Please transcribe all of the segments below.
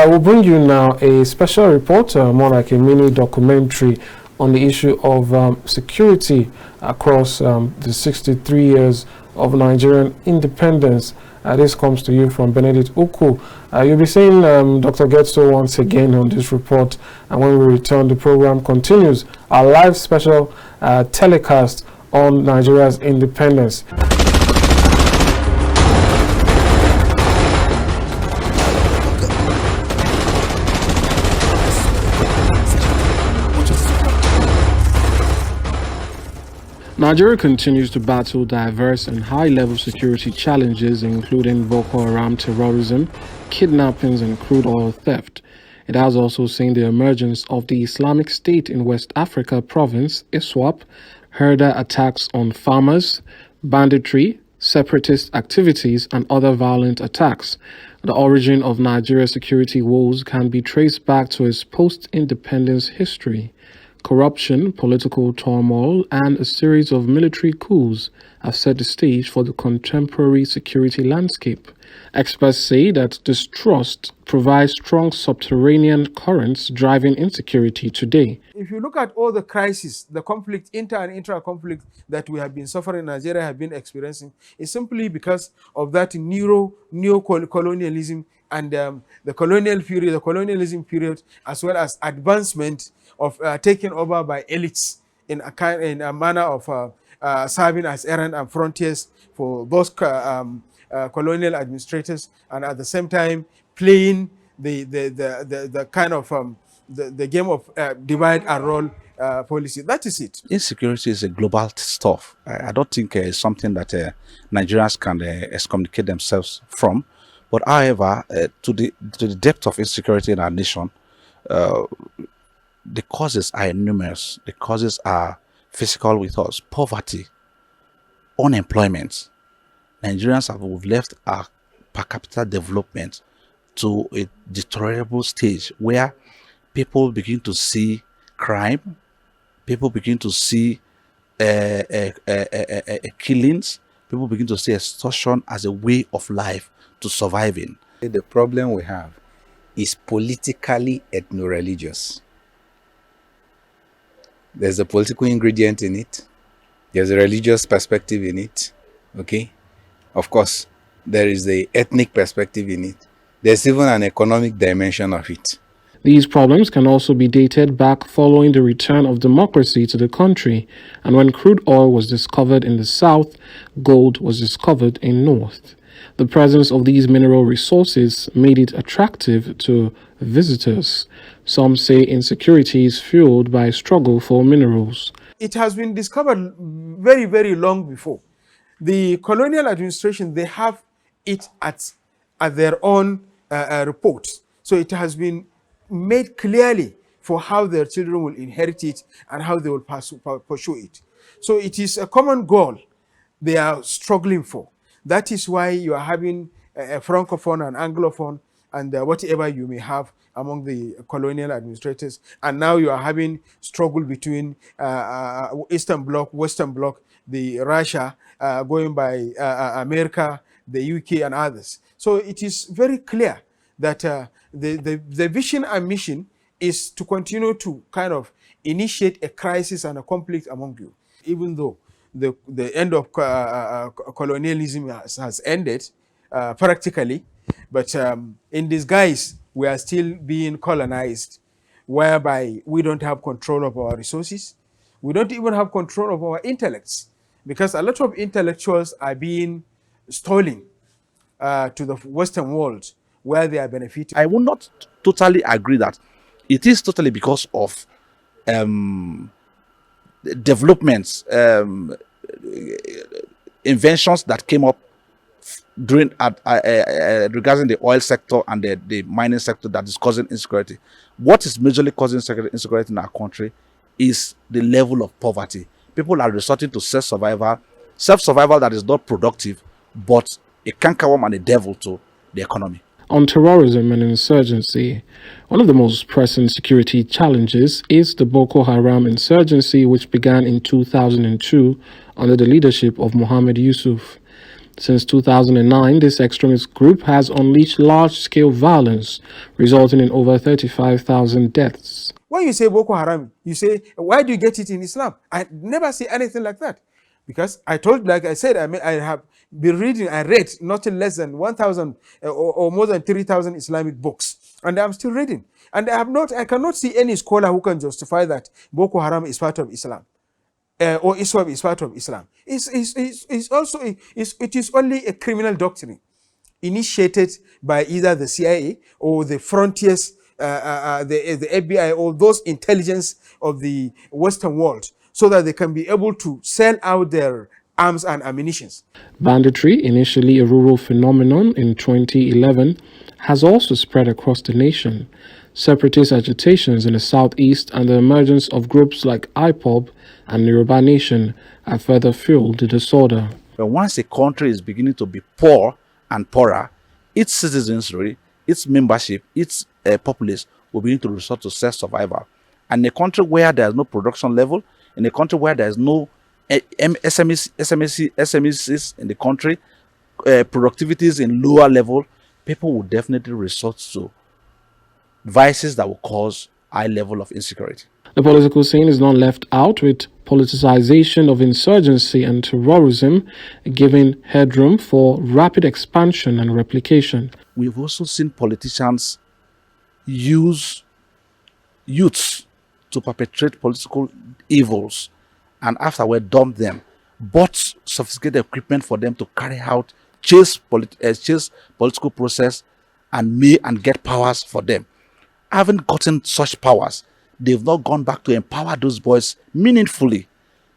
we'll bring you now a special report, more like a mini documentary on the issue of security across the 63 years of Nigerian independence. This comes to you from Benedict Uku. You'll be seeing Dr. Getso once again on this report, and when we return, the program continues our live special telecast on Nigeria's independence. Nigeria continues to battle diverse and high-level security challenges, including Boko Haram terrorism, kidnappings, and crude oil theft. It has also seen the emergence of the Islamic State in West Africa province, ISWAP, herder attacks on farmers, banditry, separatist activities, and other violent attacks. The origin of Nigeria's security woes can be traced back to its post-independence history. Corruption, political turmoil, and a series of military coups have set the stage for the contemporary security landscape. Experts say that distrust provides strong subterranean currents driving insecurity today. If you look at all the crises, the conflict, inter and intra-conflict that we have been suffering, Nigeria have been experiencing, is simply because of that neo-colonialism and the colonial period, the colonialism period, as well as advancement of taken over by elites in a manner of serving as errand and frontiers for those colonial administrators, and at the same time playing the kind of the game of divide and rule policy. That is it. Insecurity is a global stuff. I don't think it's something that Nigerians can excommunicate themselves from. But however, to the depth of insecurity in our nation, the causes are numerous. The causes are physical with us: poverty, unemployment. Nigerians have left our per capita development to a deplorable stage where people begin to see crime, people begin to see killings, people begin to see extortion as a way of life to surviving. The problem we have is politically ethno-religious. There's a political ingredient in it. There's a religious perspective in it. Okay? Of course, there is the ethnic perspective in it. There's even an economic dimension of it. These problems can also be dated back following the return of democracy to the country, and when crude oil was discovered in the south, gold was discovered in north. The presence of these mineral resources made it attractive to visitors. Some say insecurity is fueled by struggle for minerals. It has been discovered very, very long before. The colonial administration, they have it at their own reports. So it has been made clearly for how their children will inherit it and how they will pursue it. So it is a common goal they are struggling for. That is why you are having a francophone and anglophone and whatever you may have among the colonial administrators. And now you are having struggle between Eastern Bloc, Western Bloc, the Russia, going by America, the UK and others. So it is very clear that the vision and mission is to continue to kind of initiate a crisis and a conflict among you. Even though the end of colonialism has ended practically, but in disguise, we are still being colonized, whereby we don't have control of our resources. We don't even have control of our intellects, because a lot of intellectuals are being stolen to the Western world, where they are benefiting. I will not totally agree that it is totally because of developments, inventions that came up during regarding the oil sector and the mining sector that is causing insecurity. What is majorly causing insecurity in our country is the level of poverty. People are resorting to self-survival that is not productive, but a cankerworm and a devil to the economy. On terrorism and insurgency, one of the most pressing security challenges is the Boko Haram insurgency, which began in 2002 under the leadership of Mohammed Yusuf. Since 2009, this extremist group has unleashed large-scale violence, resulting in over 35,000 deaths. When you say Boko Haram, you say, why do you get it in Islam? I never see anything like that. Because I told, like I said, I have been reading, I read nothing less than 1,000 or more than 3,000 Islamic books. And I'm still reading. And I cannot see any scholar who can justify that Boko Haram is part of Islam. Or Islam is part of Islam. It is only a criminal doctrine initiated by either the CIA or the frontiers, the FBI, or those intelligence of the Western world, so that they can be able to sell out their arms and ammunitions. Banditry, initially a rural phenomenon in 2011, has also spread across the nation. Separatist agitations in the southeast and the emergence of groups like IPOB and Yoruba Nation have further fueled the disorder. But once a country is beginning to be poor and poorer, its citizenry, its membership, its populace will begin to resort to self-survival. And in a country where there is no production level, in a country where there is no SMEs in the country, productivity is in lower level, people will definitely resort to vices that will cause high level of insecurity. The political scene is not left out, with politicization of insurgency and terrorism giving headroom for rapid expansion and replication. We've also seen politicians use youths to perpetrate political evils and afterward dump them, bought sophisticated equipment for them to carry out, chase political process and get powers for them. Having gotten such powers, they've not gone back to empower those boys meaningfully,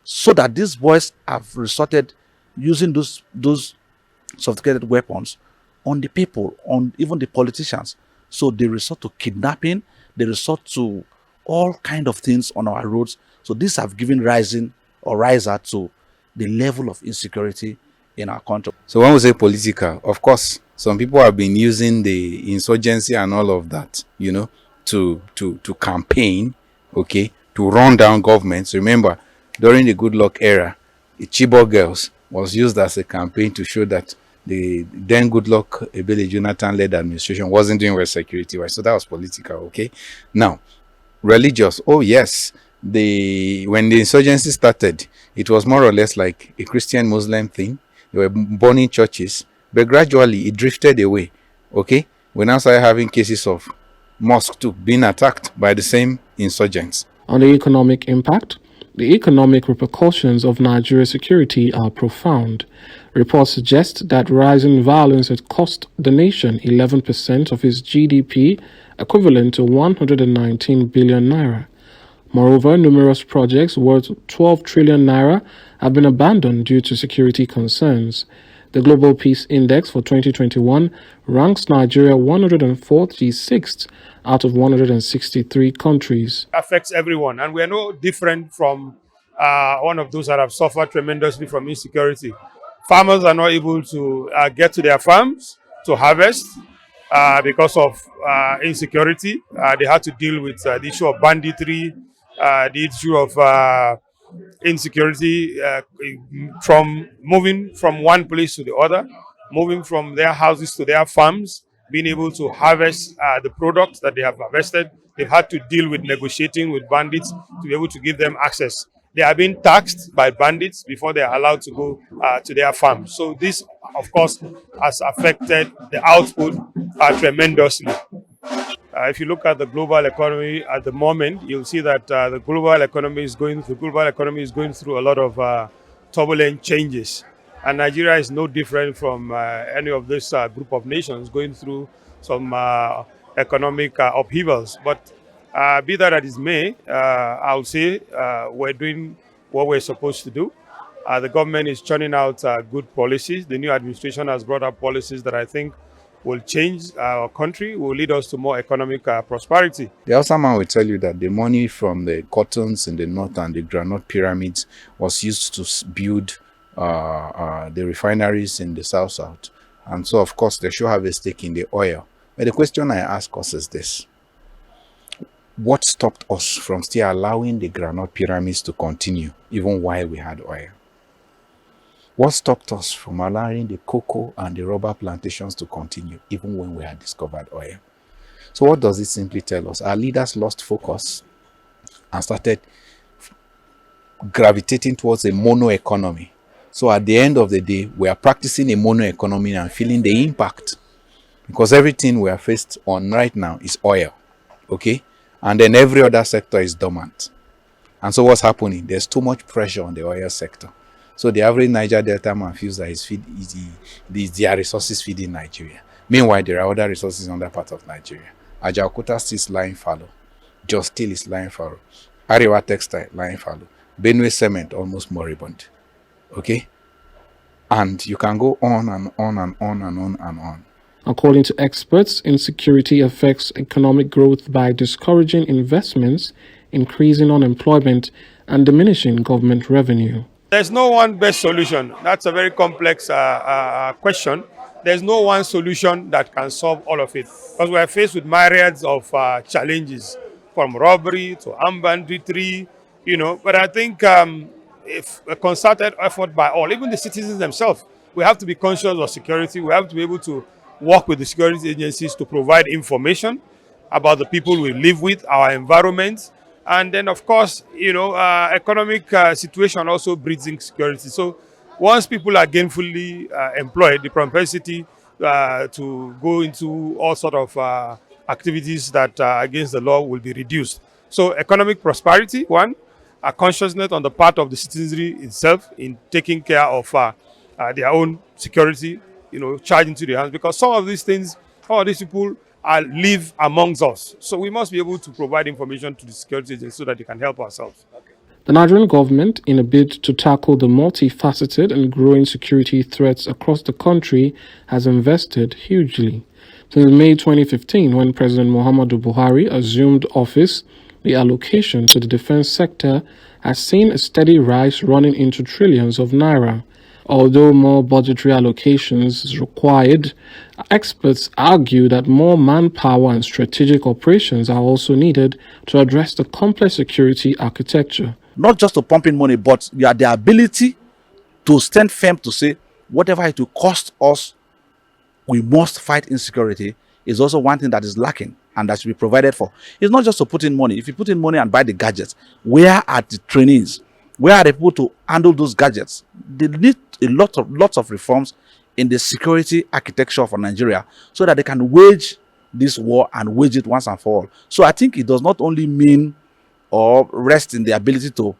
so that these boys have resorted using those sophisticated weapons on the people, on even the politicians. So they resort to kidnapping, they resort to all kind of things on our roads. So these have given riser to the level of insecurity in our country. So when we say political, of course, some people have been using the insurgency and all of that, to campaign, okay, to run down governments. Remember, during the Good Luck era, the Chibok girls was used as a campaign to show that the then Good Luck Ebele Jonathan-led administration wasn't doing well security-wise. So that was political, okay? Now, religious, oh yes, when the insurgency started, it was more or less like a Christian-Muslim thing. They were burning churches, but gradually it drifted away, okay? We now started having cases of mosques too being attacked by the same insurgents. On the economic impact, the economic repercussions of Nigeria's security are profound. Reports suggest that rising violence has cost the nation 11% of its GDP, equivalent to 119 billion naira. Moreover, numerous projects worth 12 trillion naira have been abandoned due to security concerns. The Global Peace Index for 2021 ranks Nigeria 146th out of 163 countries. Affects everyone, and we are no different from one of those that have suffered tremendously from insecurity. Farmers are not able to get to their farms to harvest because of insecurity. They had to deal with the issue of banditry, the issue of insecurity from moving from one place to the other, moving from their houses to their farms, being able to harvest the products that they have harvested. They've had to deal with negotiating with bandits to be able to give them access. They are being taxed by bandits before they are allowed to go to their farms. So this, of course, has affected the output tremendously. If you look at the global economy at the moment, you'll see that the global economy is going through a lot of turbulent changes, and Nigeria is no different from any of this group of nations going through some economic upheavals. But be that as it may, I'll say we're doing what we're supposed to do. The government is churning out good policies. The new administration has brought up policies that I think will change our country, will lead us to more economic prosperity. The Hausa man will tell you that the money from the cottons in the north and the granite pyramids was used to build the refineries in the south. And so, of course, they should have a stake in the oil. But the question I ask us is this: what stopped us from still allowing the granite pyramids to continue even while we had oil? What stopped us from allowing the cocoa and the rubber plantations to continue even when we had discovered oil? So what does it simply tell us? Our leaders lost focus and started gravitating towards a mono economy. So at the end of the day, we are practicing a mono economy and feeling the impact, because everything we are faced on right now is oil, okay? And then every other sector is dormant. And so what's happening? There's too much pressure on the oil sector. So the average Niger Delta man feels that their resources feeding Nigeria. Meanwhile, there are other resources in other parts of Nigeria. Ajaokuta still is lying fallow. Jos Steel is lying fallow. Arewa Textile lying fallow. Benue Cement almost moribund. Okay? And you can go on and on and on and on and on. According to experts, insecurity affects economic growth by discouraging investments, increasing unemployment, and diminishing government revenue. There's no one best solution. That's a very complex question. There's no one solution that can solve all of it, because we are faced with myriads of challenges, from robbery to armed banditry, But I think if a concerted effort by all, even the citizens themselves, we have to be conscious of security. We have to be able to work with the security agencies to provide information about the people we live with, our environment. And then, of course, economic situation also breeds insecurity. So once people are gainfully employed, the propensity to go into all sort of activities that are against the law will be reduced. So economic prosperity, one, a consciousness on the part of the citizenry itself in taking care of their own security, charge into their hands, because some of these things, some of these people live amongst us. So we must be able to provide information to the security agencies so that they can help ourselves. The Nigerian government, in a bid to tackle the multifaceted and growing security threats across the country, has invested hugely. Since May 2015, when President Muhammadu Buhari assumed office, the allocation to the defense sector has seen a steady rise running into trillions of naira. Although more budgetary allocations is required, experts argue that more manpower and strategic operations are also needed to address the complex security architecture. Not just to pump in money, but you have the ability to stand firm to say, whatever it will cost us, we must fight insecurity, is also one thing that is lacking and that should be provided for. It's not just to put in money. If you put in money and buy the gadgets, where are the trainees? Where are the people to handle those gadgets? They need lots of reforms in the security architecture for Nigeria so that they can wage this war and wage it once and for all. So I think it does not only mean or rest in the ability to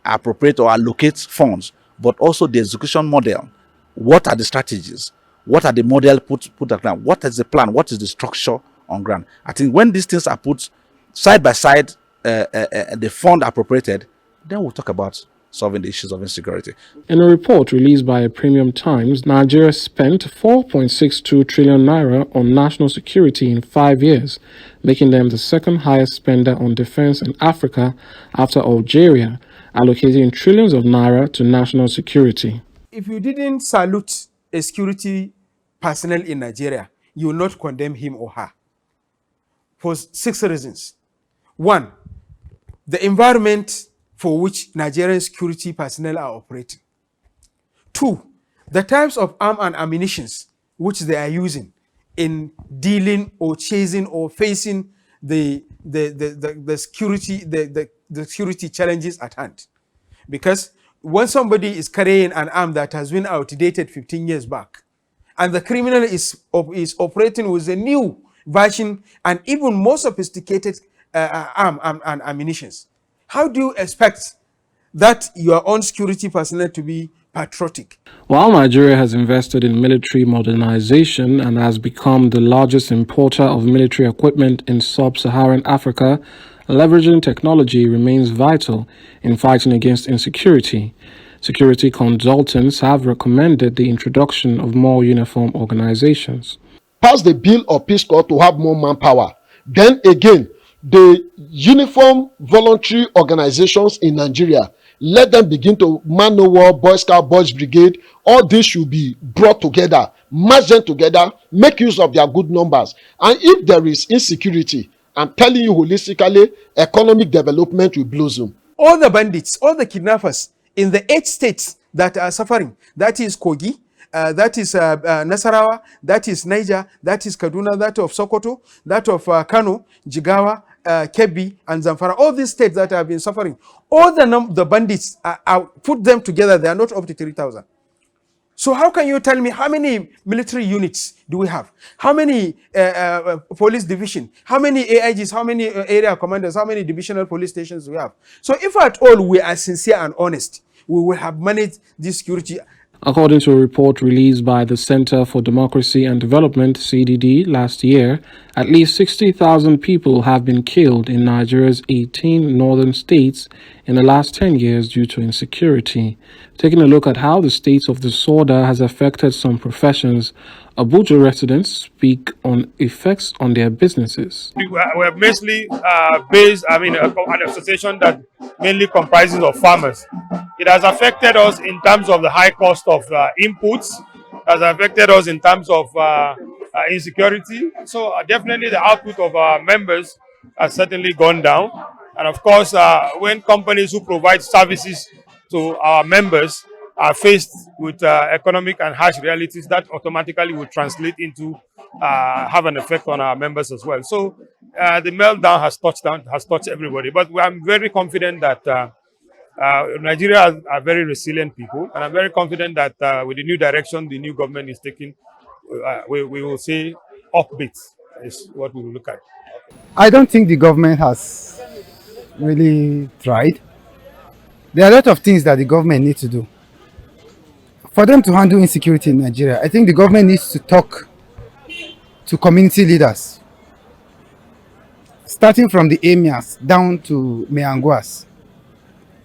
appropriate or allocate funds, but also the execution model. What are the strategies? What are the model put on ground? What is the plan? What is the structure on ground? I think when these things are put side by side, the fund appropriated, then we'll talk about solving the issues of insecurity. In a report released by Premium Times, Nigeria spent 4.62 trillion naira on national security in 5 years, making them the second highest spender on defense in Africa after Algeria, allocating trillions of naira to national security. If you didn't salute a security personnel in Nigeria, you will not condemn him or her. For 6 reasons. 1, the environment for which Nigerian security personnel are operating. 2, the types of arms and ammunition which they are using in dealing or chasing or facing the security challenges at hand. Because when somebody is carrying an arm that has been outdated 15 years back, and the criminal is operating with a new version and even more sophisticated arm and ammunition, how do you expect that your own security personnel to be patriotic? While Nigeria has invested in military modernization and has become the largest importer of military equipment in sub-Saharan Africa, leveraging technology remains vital in fighting against insecurity. Security consultants have recommended the introduction of more uniform organizations. Pass the bill of peace corps to have more manpower. Then again, the uniform voluntary organizations in Nigeria, let them begin to man-o-war, Boy Scout, Boys Brigade. All this should be brought together, merge them together, make use of their good numbers. And if there is insecurity, I'm telling you holistically, economic development will blossom. All the bandits, all the kidnappers in the 8 states that are suffering. That is Kogi, that is Nasarawa, that is Niger, that is Kaduna, that of Sokoto, that of Kano, Jigawa, Kebbi, and Zamfara. All these states that have been suffering, all the bandits, put them together, they are not up to 3,000. So how can you tell me how many military units do we have? How many police division? How many AIGs? How many area commanders? How many divisional police stations do we have? So if at all we are sincere and honest, we will have managed this security. According to a report released by the Center for Democracy and Development, CDD, last year, at least 60,000 people have been killed in Nigeria's 18 northern states in the last 10 years due to insecurity. Taking a look at how the state of disorder has affected some professions, Abuja residents speak on effects on their businesses. We are mainly based, an association that mainly comprises of farmers. It has affected us in terms of the high cost of inputs. It has affected us in terms of insecurity. So definitely the output of our members has certainly gone down. And of course, when companies who provide services to our members are faced with economic and harsh realities, that automatically will translate into have an effect on our members as well. So the meltdown has touched everybody. But I'm very confident that Nigeria are very resilient people, and I'm very confident that with the new direction the new government is taking, we will see upbeat is what we will look at. I don't think the government has really tried. There are a lot of things that the government needs to do. For them to handle insecurity in Nigeria, I think the government needs to talk to community leaders, starting from the emirs down to Meanguas.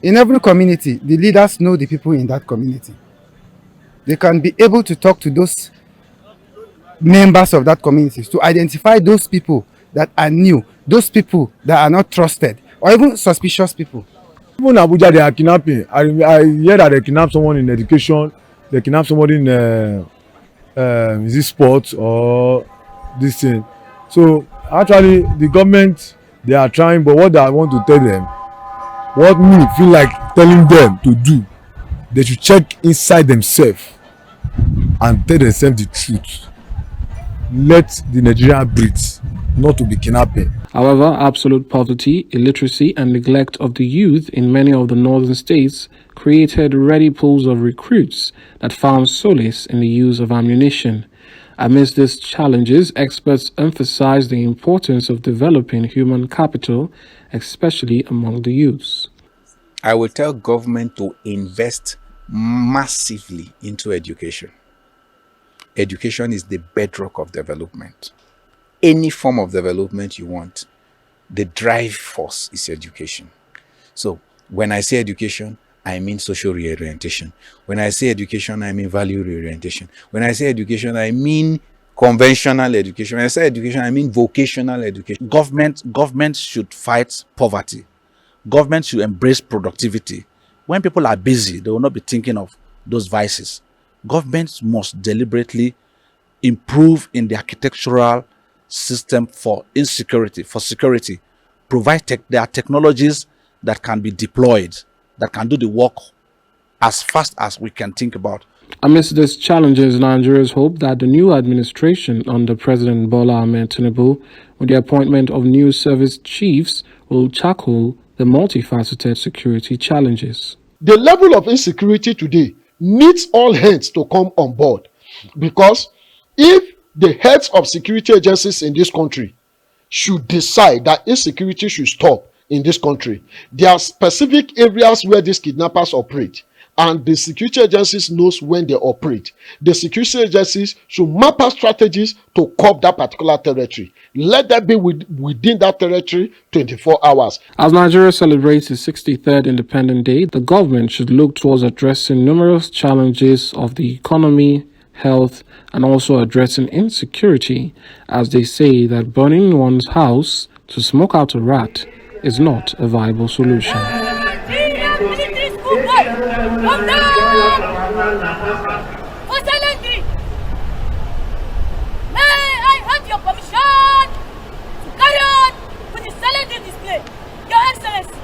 In every community, the leaders know the people in that community. They can be able to talk to those members of that community to identify those people that are new, those people that are not trusted, or even suspicious people. Even Abuja, they are kidnapping. I hear that they kidnap someone in education, they kidnap somebody in is it sports or this thing. So actually, the government, they are trying, but what I want to tell them, what me feel like telling them to do, they should check inside themselves and tell themselves the truth. Let the Nigerian breathe, not to be kidnapping. However, absolute poverty, illiteracy, and neglect of the youth in many of the northern states created ready pools of recruits that found solace in the use of ammunition. Amidst these challenges, experts emphasize the importance of developing human capital, especially among the youths. I will tell government to invest massively into education. Education is the bedrock of development. Any form of development you want, the drive force is education. So when I say education, I mean social reorientation. When I say education, I mean value reorientation. When I say education, I mean conventional education. When I say education, I mean vocational education. Government should fight poverty. Government should embrace productivity. When people are busy, they will not be thinking of those vices. Governments must deliberately improve in the architectural system for security. There are technologies that can be deployed, that can do the work as fast as we can think about. Amidst these challenges, Nigerians hope that the new administration under President Bola Ahmed Tinubu, with the appointment of new service chiefs, will tackle the multifaceted security challenges. The level of insecurity today needs all hands to come on board, because if the heads of security agencies in this country should decide that insecurity should stop in this country, there are specific areas where these kidnappers operate, and the security agencies knows when they operate. The security agencies should map out strategies to curb that particular territory. Let that be within that territory 24 hours. As Nigeria celebrates its 63rd Independence Day, the government should look towards addressing numerous challenges of the economy, health, and also addressing insecurity, as they say that burning one's house to smoke out a rat is not a viable solution. Your permission to carry on with the silent display. Your Excellency,